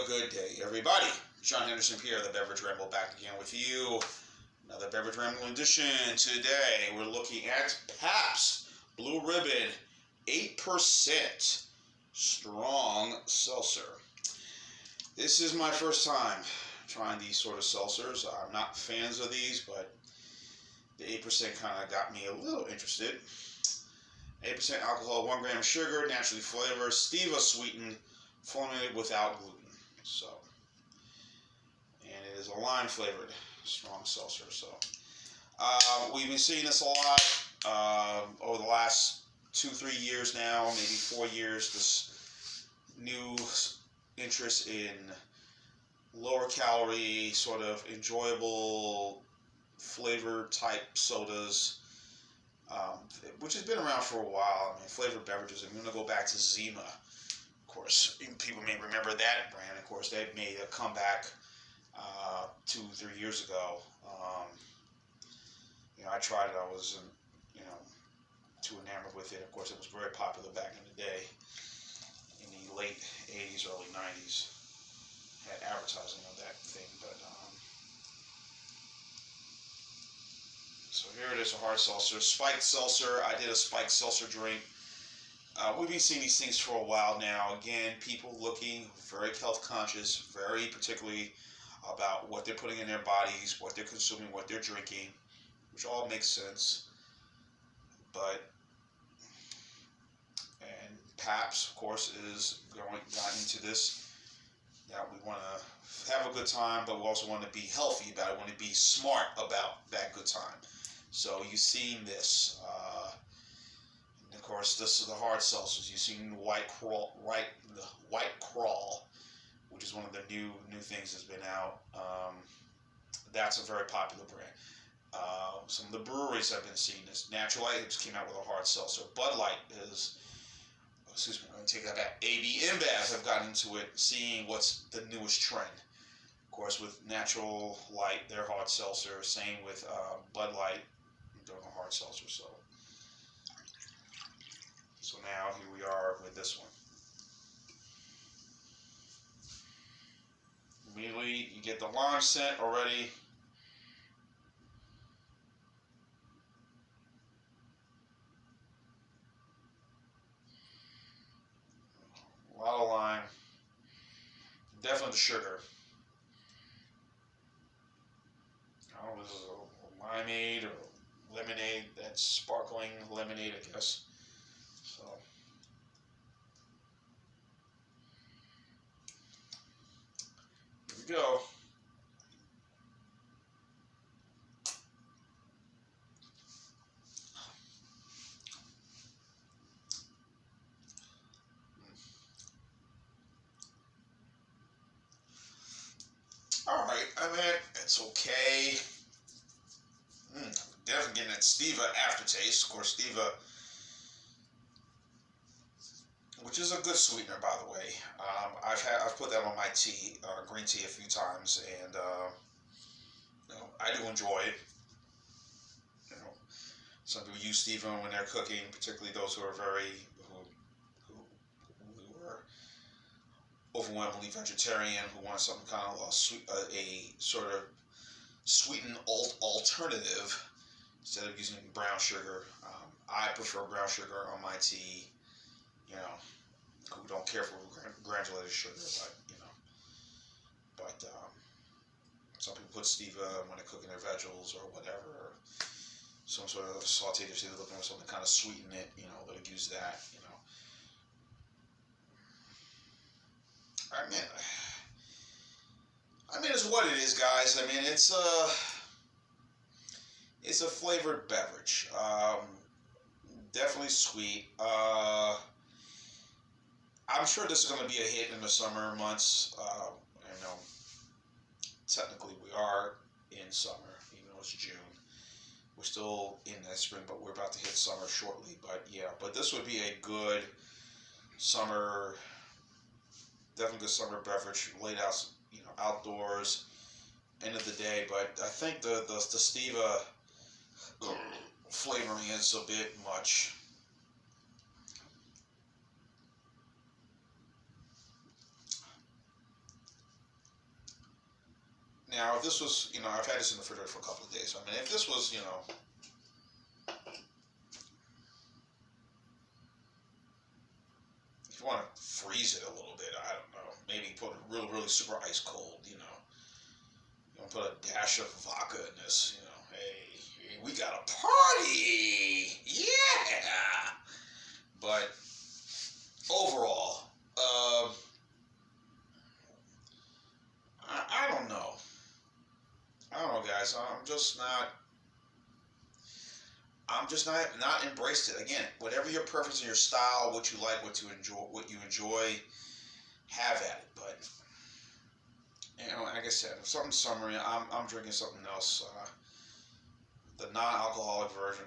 a good day, everybody. John Henderson Pierre, the Beverage Ramble, back again with you. Another Beverage Ramble edition. Today we're looking at Pabst Blue Ribbon 8% strong seltzer. This is my first time trying these sort of seltzers. I'm not fans of these, but the 8% kind of got me a little interested. 8% alcohol, 1 gram of sugar, naturally flavored, Stevia-sweetened, formulated without gluten. So, and it is a lime flavored strong seltzer. So, we've been seeing this a lot over the last 2-3 years now, maybe 4 years. This new interest in lower calorie, sort of enjoyable flavor type sodas. Which has been around for a while. I mean, flavored beverages. I'm going to go back to Zima. Of course, people may remember that brand. Of course, they made a comeback 2-3 years ago. I tried it. I wasn't, too enamored with it. Of course, it was very popular back in the day, in the late 80s, early 90s. Had advertising of that thing, but. So here it is, a hard seltzer, spiked seltzer. I did a spiked seltzer drink. We've been seeing these things for a while now. Again, people looking very health conscious, very particularly about what they're putting in their bodies, what they're consuming, what they're drinking, which all makes sense. And Pabst, of course, is gotten into this. Now we want to have a good time, but we also want to be healthy about it. We want to be smart about that good time. So you've seen this, and of course, this is the hard seltzers. You've seen the White Crawl, which is one of the new things that's been out. That's a very popular brand. Some of the breweries have been seeing this. Natural Light just came out with a hard seltzer. Bud Light is, excuse me, I'm going to take that back. AB InBev have gotten into it, seeing what's the newest trend. Of course, with Natural Light, their hard seltzer. Same with Bud Light, doing a hard seltzer. So now here we are with this one. Immediately, you get the lime scent already. A lot of lime. Definitely the sugar. Oh, this is a limeade or lemonade. That's sparkling lemonade, I guess. So. Here we go. Alright, I mean, it's okay. Definitely getting that Stevia aftertaste. Of course, Stevia, which is a good sweetener, by the way. I've put that on my tea, green tea, a few times, and I do enjoy it. Some people use Stevia when they're cooking, particularly those who are who are overwhelmingly vegetarian, who want something kind of a sort of sweetened alternative instead of using brown sugar. I prefer brown sugar on my tea. Who don't care for granulated sugar, but some people put Stevia when they're cooking their vegetables or whatever, or some sort of saute dish. They're looking for something to kind of sweeten it. They'll use that. I mean, it's what it is, guys. I mean, it's a flavored beverage. Definitely sweet. I'm sure this is going to be a hit in the summer months. Technically we are in summer, even though it's June. We're still in that spring, but we're about to hit summer shortly. But this would be a good summer. Definitely good summer beverage, laid out, outdoors, end of the day. But I think the Stevia flavoring is a bit much. Now, if this was, I've had this in the refrigerator for a couple of days. I mean, if this was, if you want to freeze it a little bit, I don't know. Maybe put it really, really super ice cold, You want to put a dash of vodka in this, Hey, we got a party! Yeah! But overall, I don't know. I don't know, guys. I'm just not embraced it. Again, whatever your preference and your style, what you like, what you enjoy, have at it. But like I said, if something's summery, I'm drinking something else. The non-alcoholic version,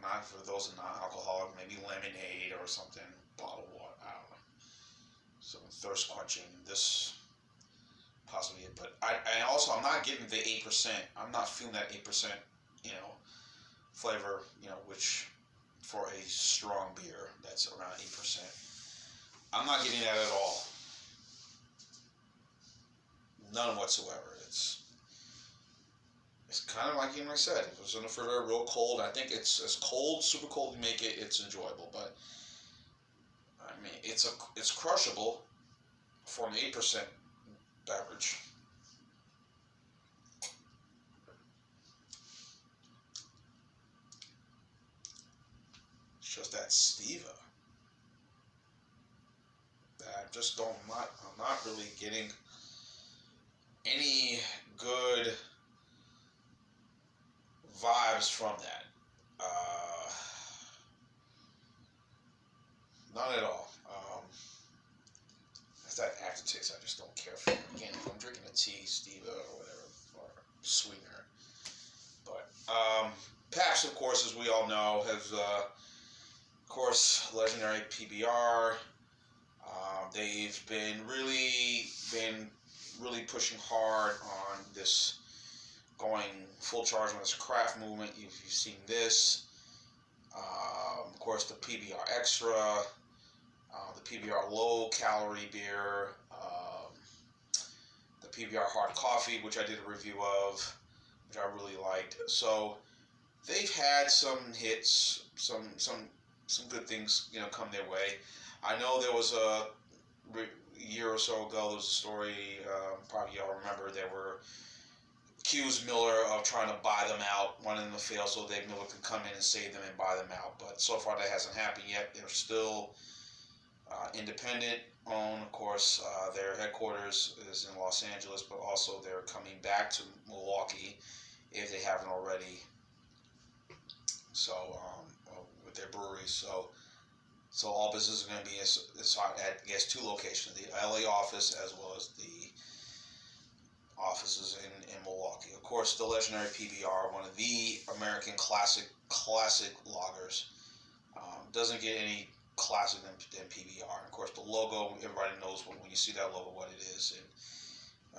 not for those that are non-alcoholic, maybe lemonade or something, bottled water. I don't know. Some thirst quenching. This possibly it, but I'm not getting the 8%. I'm not feeling that 8%, flavor, which for a strong beer that's around 8%. I'm not getting that at all. None whatsoever. It's kind of like I said. If it was in the refrigerator real cold, I think it's as cold, super cold you make it, it's enjoyable. But I mean, it's crushable for an 8% beverage. It's just that Stevia that I'm not really getting any good vibes from that. None at all. It's that aftertaste I just don't care for. Again, if I'm drinking a tea, Stevia or whatever, or sweetener. But Pabst, of course, as we all know, has of course legendary PBR. They've been really pushing hard on this, going full charge on this craft movement. You've seen this. Of course, the PBR Extra, the PBR low calorie beer, the PBR hard coffee, which I did a review of, which I really liked. So they've had some hits, some good things, come their way. I know there was a year or so ago, there was a story, probably y'all remember, they were accused Miller of trying to buy them out, wanting them to fail so Miller could come in and save them and buy them out. But so far that hasn't happened yet. They're still independent owned. Of course, their headquarters is in Los Angeles, but also they're coming back to Milwaukee if they haven't already. So with their breweries, so all business is going to be at, I guess, 2 locations: the LA office as well as the offices in Milwaukee. Of course, the legendary PBR, one of the American classic lagers, doesn't get any classic than PBR. Of course, the logo, everybody knows when you see that logo what it is. And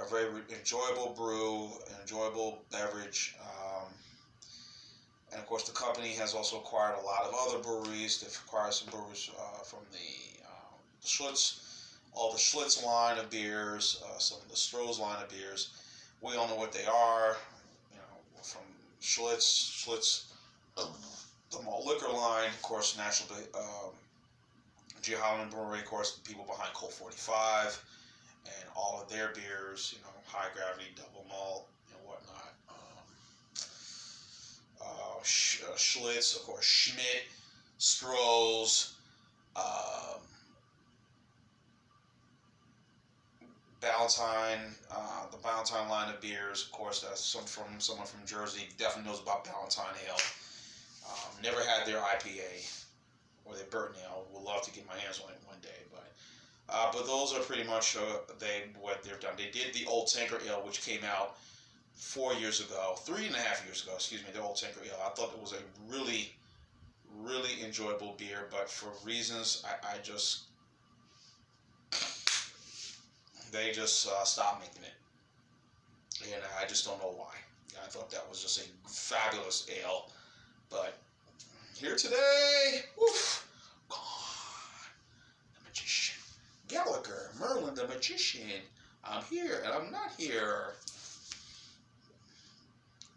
a very enjoyable brew, an enjoyable beverage. And of course, the company has also acquired a lot of other breweries. They've acquired some breweries from the Schlitz, all the Schlitz line of beers, some of the Stroh's line of beers. We all know what they are. From Schlitz, the malt liquor line, of course, National G. Holland Brewery, of course, the people behind Colt 45, and all of their beers, high gravity, double malt, and whatnot. Schlitz, of course, Schmidt, Stroh's, Ballantine, the Ballantine line of beers. Of course, that's someone from Jersey definitely knows about Ballantine Ale. Never had their IPA or their Burton Ale. Would love to get my hands on it one day, but those are pretty much what they've done. They did the Old Tanker Ale, which came out 3.5 years ago, the Old Tanker Ale. I thought it was a really, really enjoyable beer, but for reasons they just stopped making it, and I just don't know why. I thought that was just a fabulous ale, but here today, woof, gone, the magician, Gallagher, Merlin the magician. I'm here and I'm not here.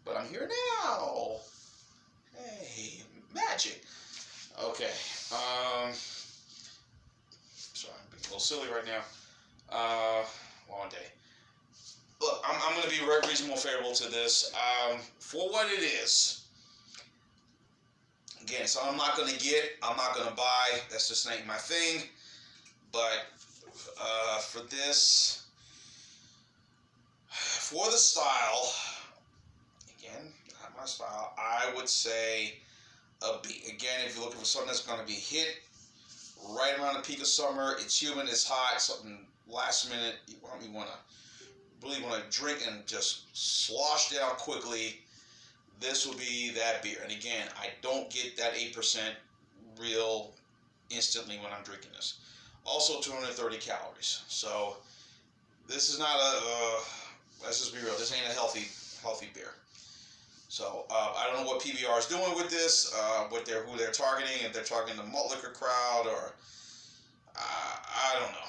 but I'm here now. Hey, magic. Okay. Sorry, I'm being a little silly right now. Long day. Look, I'm going to be reasonable favorable to this. For what it is. Again, so I'm not going to get, I'm not going to buy. That's just ain't my thing. But for this, for the style, again, not my style, I would say a B. Again, if you're looking for something that's going to be hit right around the peak of summer, it's humid, it's hot, something last minute, you really want to drink and just slosh down quickly, this will be that beer. And again, I don't get that 8% real instantly when I'm drinking this. Also 230 calories. So this is not let's just be real, this ain't a healthy beer. So I don't know what PBR is doing with this, who they're targeting, if they're targeting the malt liquor crowd, or I don't know,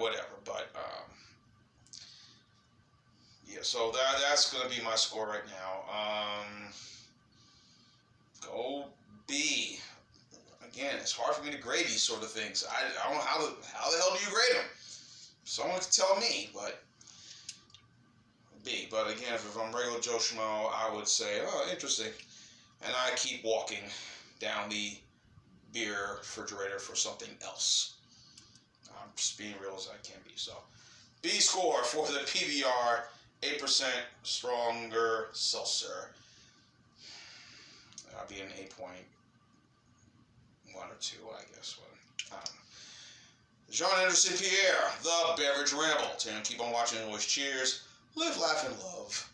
whatever. But yeah, so that's gonna be my score right now. Go B. Again, it's hard for me to grade these sort of things. I don't know how the hell do you grade them? Someone can tell me, but B. But again, if I'm regular Joe Schmo, I would say, oh, interesting. And I keep walking down the beer refrigerator for something else. I'm just being real as I can be. So, B score for the PBR, 8% stronger seltzer. That'll be an 8.1 or 2, I guess. I don't know. John Anderson Pierre, the Beverage Ramble. Keep on watching, always cheers. Live, laugh, and love.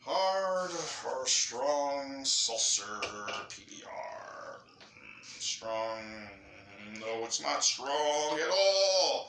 Hard or strong seltzer PBR. Strong. No, it's not strong at all.